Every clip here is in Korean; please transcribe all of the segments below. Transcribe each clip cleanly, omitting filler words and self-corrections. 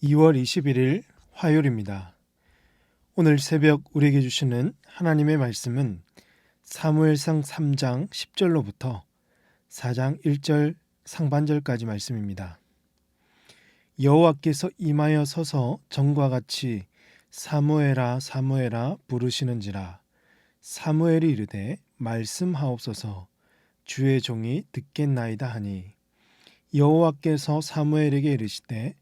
2월 21일 화요일입니다. 오늘 새벽 우리에게 주시는 하나님의 말씀은 사무엘상 3장 10절로부터 4장 1절 상반절까지 말씀입니다. 여호와께서 임하여 서서 전과 같이 사무엘아 사무엘아 부르시는지라. 사무엘이 이르되 말씀하옵소서, 주의 종이 듣겠나이다 하니, 여호와께서 사무엘에게 이르시되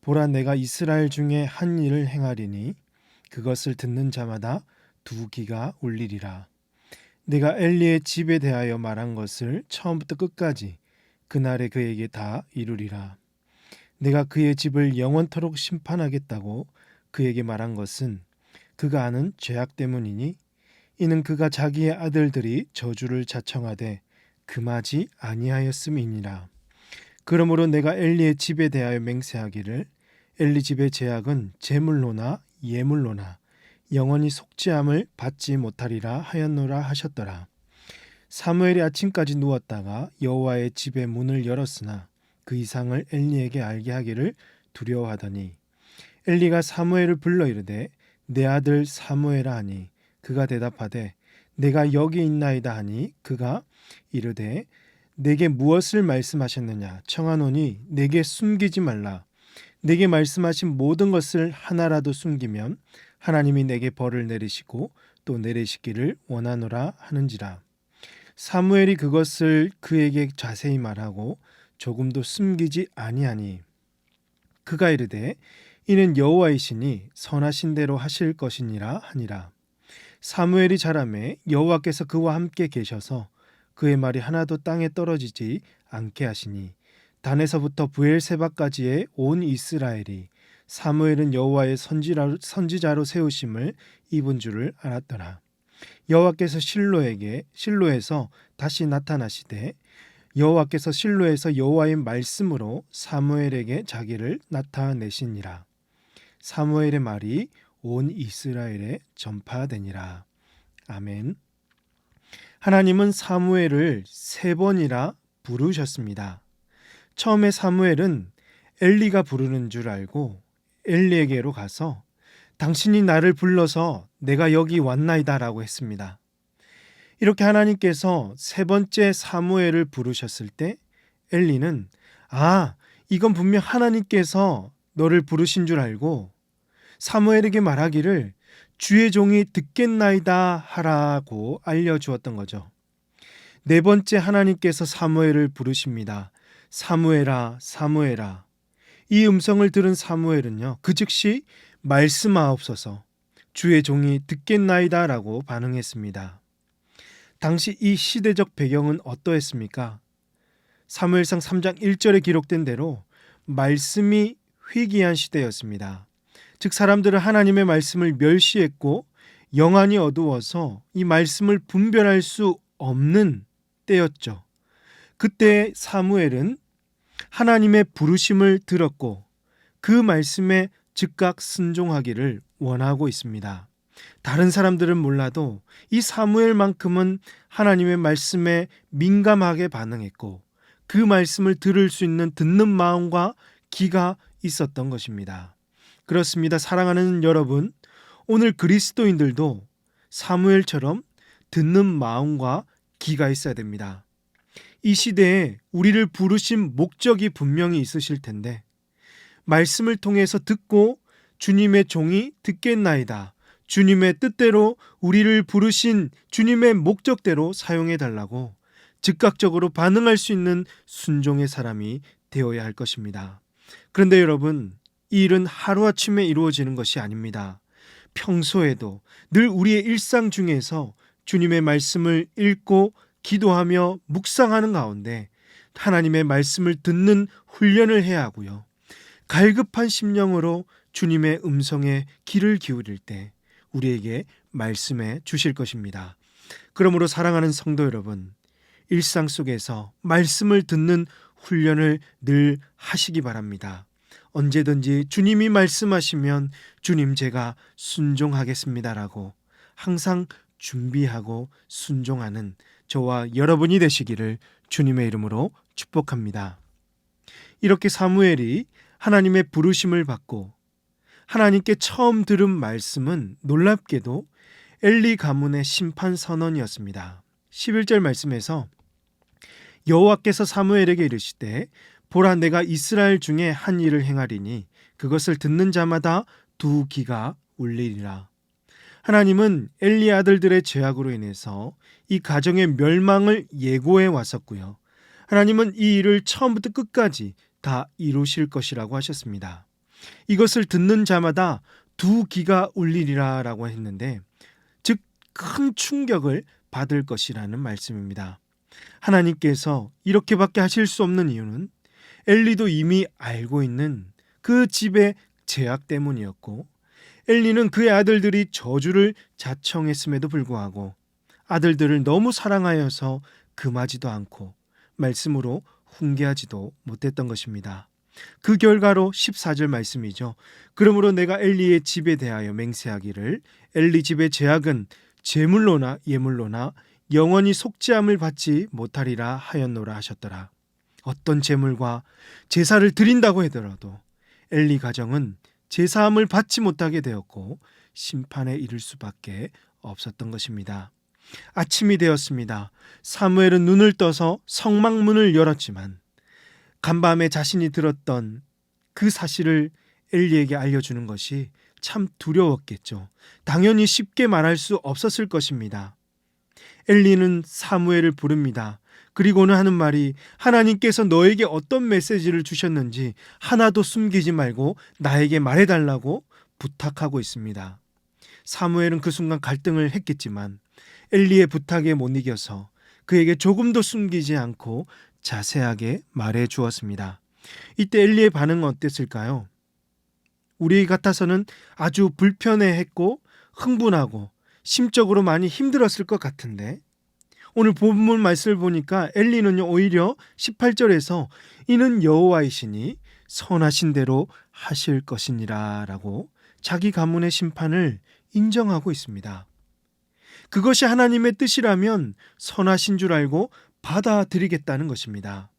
보라, 내가 이스라엘 중에 한 일을 행하리니 그것을 듣는 자마다 두 귀가 울리리라. 내가 엘리의 집에 대하여 말한 것을 처음부터 끝까지 그날에 그에게 다 이루리라. 내가 그의 집을 영원토록 심판하겠다고 그에게 말한 것은 그가 아는 죄악 때문이니, 이는 그가 자기의 아들들이 저주를 자청하되 금하지 아니하였음이니라. 그러므로 내가 엘리의 집에 대하여 맹세하기를, 엘리 집의 죄악은 제물로나 예물로나 영원히 속죄함을 받지 못하리라 하였노라 하셨더라. 사무엘이 아침까지 누웠다가 여호와의 집의 문을 열었으나 그 이상을 엘리에게 알게 하기를 두려워하더니, 엘리가 사무엘을 불러 이르되 내 아들 사무엘아 하니, 그가 대답하되 내가 여기 있나이다 하니, 그가 이르되 내게 무엇을 말씀하셨느냐 청하노니 내게 숨기지 말라. 내게 말씀하신 모든 것을 하나라도 숨기면 하나님이 내게 벌을 내리시고 또 내리시기를 원하노라 하는지라. 사무엘이 그것을 그에게 자세히 말하고 조금도 숨기지 아니하니, 그가 이르되 이는 여호와이시니 선하신 대로 하실 것이니라 하니라. 사무엘이 자라매 여호와께서 그와 함께 계셔서 그의 말이 하나도 땅에 떨어지지 않게 하시니, 단에서부터 브엘세바까지의 온 이스라엘이 사무엘은 여호와의 선지자로 세우심을 입은 줄을 알았더라. 여호와께서 실로에서 다시 나타나시되, 여호와께서 실로에서 여호와의 말씀으로 사무엘에게 자기를 나타내시니라. 사무엘의 말이 온 이스라엘에 전파되니라. 아멘. 하나님은 사무엘을 3번이나 부르셨습니다. 처음에 사무엘은 엘리가 부르는 줄 알고 엘리에게로 가서 당신이 나를 불러서 내가 여기 왔나이다 라고 했습니다. 이렇게 하나님께서 3번째 사무엘을 부르셨을 때 엘리는 이건 분명 하나님께서 너를 부르신 줄 알고 사무엘에게 말하기를 주의 종이 듣겠나이다 하라고 알려주었던 거죠. 4번째 하나님께서 사무엘을 부르십니다. 사무엘아 사무엘아. 이 음성을 들은 사무엘은요, 그 즉시 말씀하옵소서, 주의 종이 듣겠나이다 라고 반응했습니다. 당시 이 시대적 배경은 어떠했습니까? 사무엘상 3장 1절에 기록된 대로 말씀이 희귀한 시대였습니다. 즉 사람들은 하나님의 말씀을 멸시했고 영안이 어두워서 이 말씀을 분별할 수 없는 때였죠. 그때 사무엘은 하나님의 부르심을 들었고 그 말씀에 즉각 순종하기를 원하고 있습니다. 다른 사람들은 몰라도 이 사무엘만큼은 하나님의 말씀에 민감하게 반응했고 그 말씀을 들을 수 있는 듣는 마음과 귀가 있었던 것입니다. 그렇습니다. 사랑하는 여러분, 오늘 그리스도인들도 사무엘처럼 듣는 마음과 귀가 있어야 됩니다. 이 시대에 우리를 부르신 목적이 분명히 있으실 텐데, 말씀을 통해서 듣고 주님의 종이 듣겠나이다, 주님의 뜻대로 우리를 부르신 주님의 목적대로 사용해 달라고 즉각적으로 반응할 수 있는 순종의 사람이 되어야 할 것입니다. 그런데 여러분, 이 일은 하루아침에 이루어지는 것이 아닙니다. 평소에도 늘 우리의 일상 중에서 주님의 말씀을 읽고 기도하며 묵상하는 가운데 하나님의 말씀을 듣는 훈련을 해야 하고요. 갈급한 심령으로 주님의 음성에 귀를 기울일 때 우리에게 말씀해 주실 것입니다. 그러므로 사랑하는 성도 여러분, 일상 속에서 말씀을 듣는 훈련을 늘 하시기 바랍니다. 언제든지 주님이 말씀하시면 주님 제가 순종하겠습니다라고 항상 준비하고 순종하는 저와 여러분이 되시기를 주님의 이름으로 축복합니다. 이렇게 사무엘이 하나님의 부르심을 받고 하나님께 처음 들은 말씀은 놀랍게도 엘리 가문의 심판 선언이었습니다. 11절 말씀에서 여호와께서 사무엘에게 이르시되 보라, 내가 이스라엘 중에 한 일을 행하리니 그것을 듣는 자마다 두 귀가 울리리라. 하나님은 엘리의 아들들의 죄악으로 인해서 이 가정의 멸망을 예고해 왔었고요. 하나님은 이 일을 처음부터 끝까지 다 이루실 것이라고 하셨습니다. 이것을 듣는 자마다 두 귀가 울리리라 라고 했는데, 즉 큰 충격을 받을 것이라는 말씀입니다. 하나님께서 이렇게밖에 하실 수 없는 이유는 엘리도 이미 알고 있는 그 집의 죄악 때문이었고, 엘리는 그의 아들들이 저주를 자청했음에도 불구하고 아들들을 너무 사랑하여서 금하지도 않고 말씀으로 훈계하지도 못했던 것입니다. 그 결과로 14절 말씀이죠. 그러므로 내가 엘리의 집에 대하여 맹세하기를 엘리 집의 죄악은 제물로나 예물로나 영원히 속죄함을 받지 못하리라 하였노라 하셨더라. 어떤 제물과 제사를 드린다고 하더라도 엘리 가정은 제사함을 받지 못하게 되었고 심판에 이를 수밖에 없었던 것입니다. 아침이 되었습니다. 사무엘은 눈을 떠서 성막문을 열었지만 간밤에 자신이 들었던 그 사실을 엘리에게 알려주는 것이 참 두려웠겠죠. 당연히 쉽게 말할 수 없었을 것입니다. 엘리는 사무엘을 부릅니다. 그리고는 하는 말이, 하나님께서 너에게 어떤 메시지를 주셨는지 하나도 숨기지 말고 나에게 말해달라고 부탁하고 있습니다. 사무엘은 그 순간 갈등을 했겠지만 엘리의 부탁에 못 이겨서 그에게 조금도 숨기지 않고 자세하게 말해 주었습니다. 이때 엘리의 반응은 어땠을까요? 우리 같아서는 아주 불편해했고 흥분하고 심적으로 많이 힘들었을 것 같은데, 오늘 본문 말씀을 보니까 엘리는요, 오히려 18절에서 이는 여호와이시니 선하신 대로 하실 것이니라 라고 자기 가문의 심판을 인정하고 있습니다. 그것이 하나님의 뜻이라면 선하신 줄 알고 받아들이겠다는 것입니다.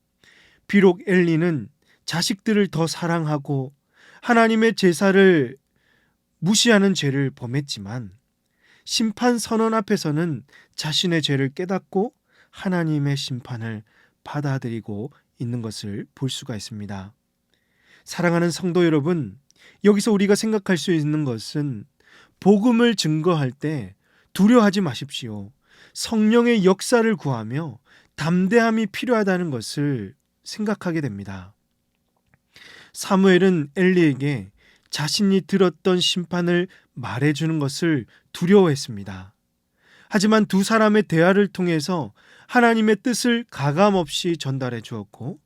비록 엘리는 자식들을 더 사랑하고 하나님의 제사를 무시하는 죄를 범했지만 심판 선언 앞에서는 자신의 죄를 깨닫고 하나님의 심판을 받아들이고 있는 것을 볼 수가 있습니다. 사랑하는 성도 여러분, 여기서 우리가 생각할 수 있는 것은 복음을 증거할 때 두려워하지 마십시오. 성령의 역사를 구하며 담대함이 필요하다는 것을 생각하게 됩니다. 사무엘은 엘리에게 자신이 들었던 심판을 말해주는 것을 두려워했습니다. 하지만 두 사람의 대화를 통해서 하나님의 뜻을 가감없이 전달해 주었고,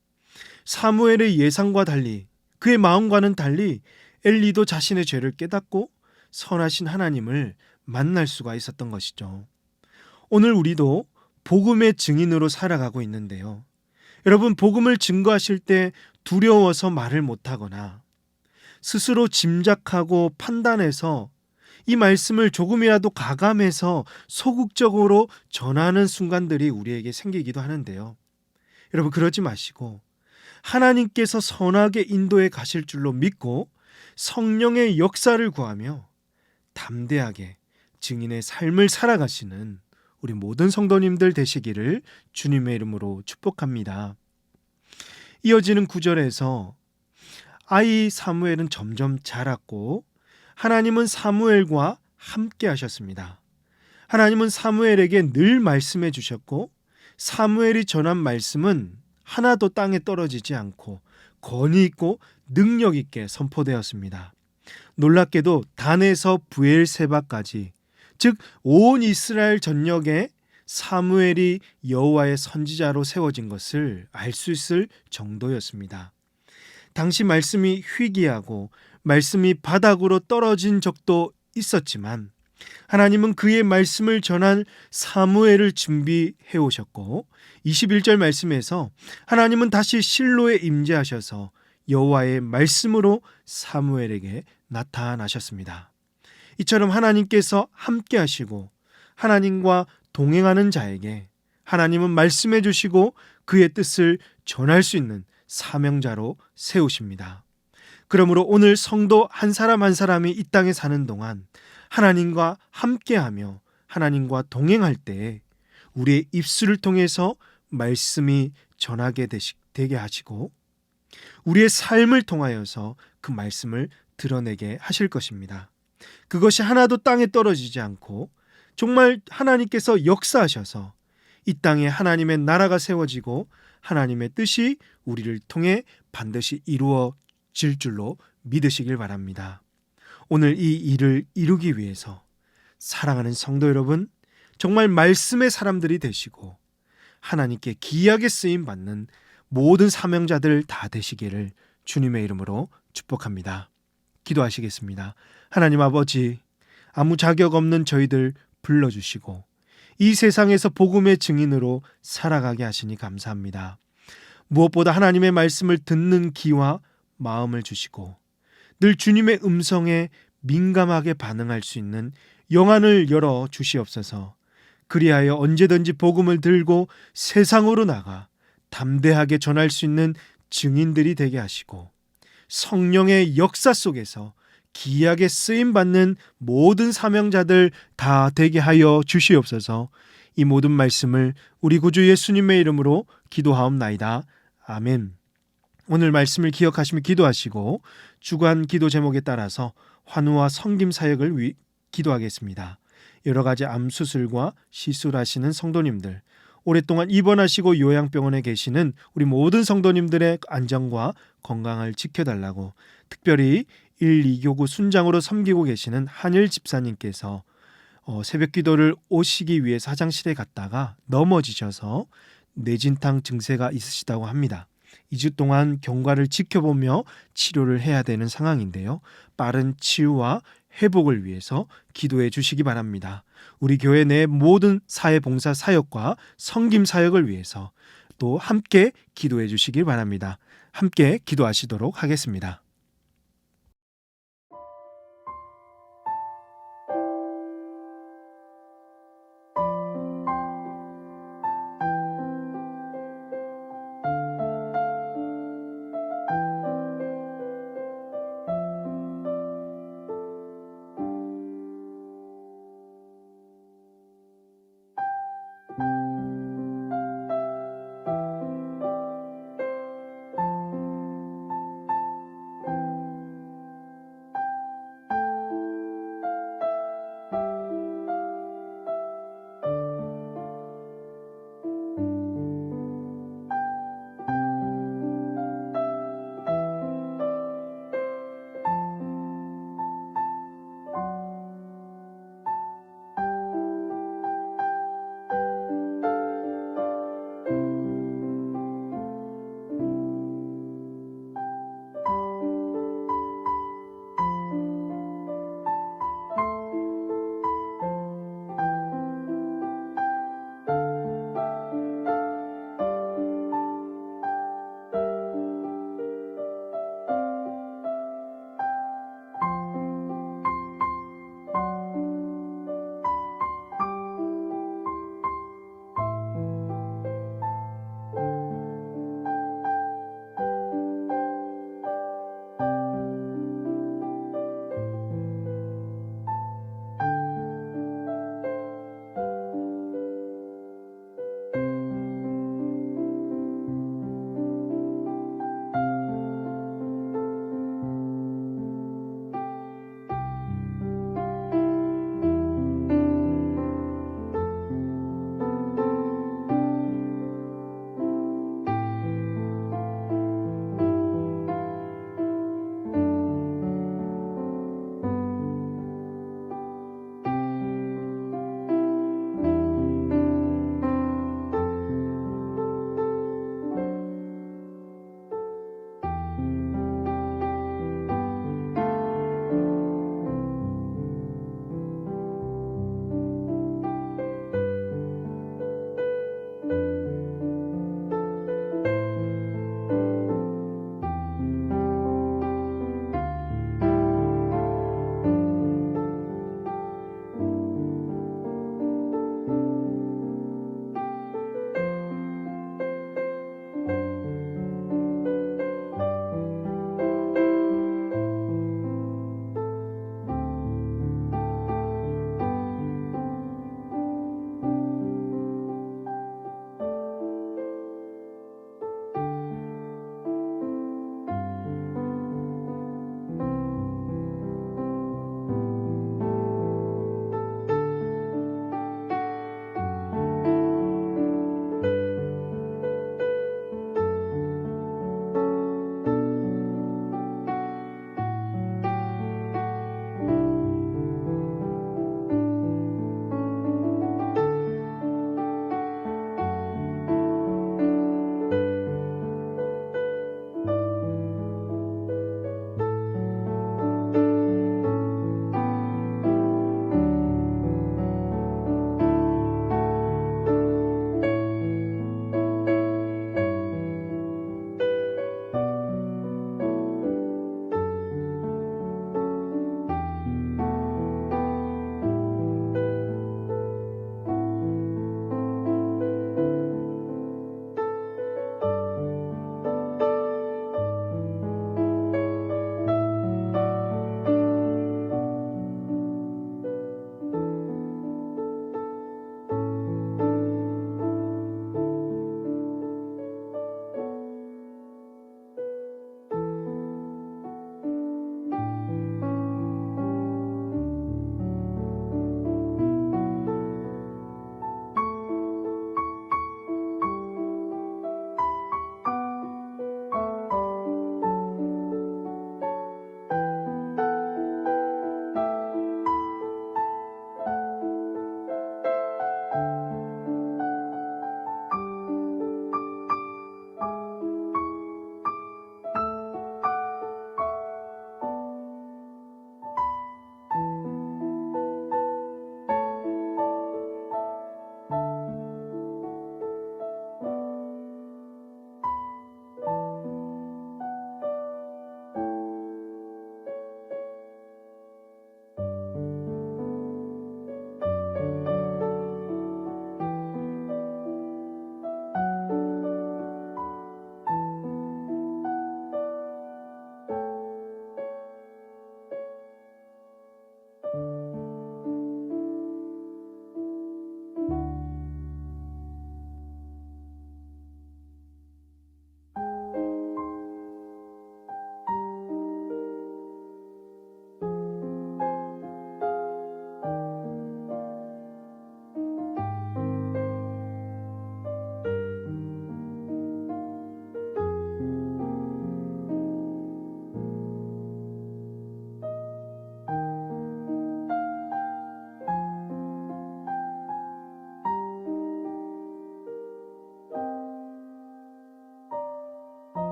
사무엘의 예상과 달리, 그의 마음과는 달리 엘리도 자신의 죄를 깨닫고 선하신 하나님을 만날 수가 있었던 것이죠. 오늘 우리도 복음의 증인으로 살아가고 있는데요. 여러분, 복음을 증거하실 때 두려워서 말을 못하거나 스스로 짐작하고 판단해서 이 말씀을 조금이라도 가감해서 소극적으로 전하는 순간들이 우리에게 생기기도 하는데요. 여러분, 그러지 마시고 하나님께서 선하게 인도해 가실 줄로 믿고 성령의 역사를 구하며 담대하게 증인의 삶을 살아가시는 우리 모든 성도님들 되시기를 주님의 이름으로 축복합니다. 이어지는 9절에서 아이 사무엘은 점점 자랐고 하나님은 사무엘과 함께 하셨습니다. 하나님은 사무엘에게 늘 말씀해 주셨고 사무엘이 전한 말씀은 하나도 땅에 떨어지지 않고 권위 있고 능력 있게 선포되었습니다. 놀랍게도 단에서 브엘세바까지, 즉 온 이스라엘 전역에 사무엘이 여호와의 선지자로 세워진 것을 알 수 있을 정도였습니다. 당시 말씀이 희귀하고 말씀이 바닥으로 떨어진 적도 있었지만 하나님은 그의 말씀을 전할 사무엘을 준비해 오셨고 21절 말씀에서 하나님은 다시 실로에 임재하셔서 여호와의 말씀으로 사무엘에게 나타나셨습니다. 이처럼 하나님께서 함께 하시고 하나님과 동행하는 자에게 하나님은 말씀해 주시고 그의 뜻을 전할 수 있는 사명자로 세우십니다. 그러므로 오늘 성도 한 사람 한 사람이 이 땅에 사는 동안 하나님과 함께하며 하나님과 동행할 때 우리의 입술을 통해서 말씀이 되게 하시고 우리의 삶을 통하여서 그 말씀을 드러내게 하실 것입니다. 그것이 하나도 땅에 떨어지지 않고 정말 하나님께서 역사하셔서 이 땅에 하나님의 나라가 세워지고 하나님의 뜻이 우리를 통해 반드시 이루어질 줄로 믿으시길 바랍니다. 오늘 이 일을 이루기 위해서 사랑하는 성도 여러분, 정말 말씀의 사람들이 되시고 하나님께 귀하게 쓰임 받는 모든 사명자들 다 되시기를 주님의 이름으로 축복합니다. 기도하시겠습니다. 하나님 아버지, 아무 자격 없는 저희들 불러주시고 이 세상에서 복음의 증인으로 살아가게 하시니 감사합니다. 무엇보다 하나님의 말씀을 듣는 귀와 마음을 주시고 늘 주님의 음성에 민감하게 반응할 수 있는 영안을 열어 주시옵소서. 그리하여 언제든지 복음을 들고 세상으로 나가 담대하게 전할 수 있는 증인들이 되게 하시고 성령의 역사 속에서 귀하게 쓰임받는 모든 사명자들 다 되게 하여 주시옵소서. 이 모든 말씀을 우리 구주 예수님의 이름으로 기도하옵나이다. 아멘. 오늘 말씀을 기억하시며 기도하시고 주간 기도 제목에 따라서 환우와 성김 사역을 기도하겠습니다. 여러 가지 암 수술과 시술하시는 성도님들, 오랫동안 입원하시고 요양병원에 계시는 우리 모든 성도님들의 안전과 건강을 지켜달라고, 특별히 1, 2교구 순장으로 섬기고 계시는 한일 집사님께서 새벽 기도를 오시기 위해서 화장실에 갔다가 넘어지셔서 뇌진탕 증세가 있으시다고 합니다. 2주 동안 경과를 지켜보며 치료를 해야 되는 상황인데요. 빠른 치유와 회복을 위해서 기도해 주시기 바랍니다. 우리 교회 내 모든 사회봉사 사역과 성김 사역을 위해서 또 함께 기도해 주시기 바랍니다. 함께 기도하시도록 하겠습니다.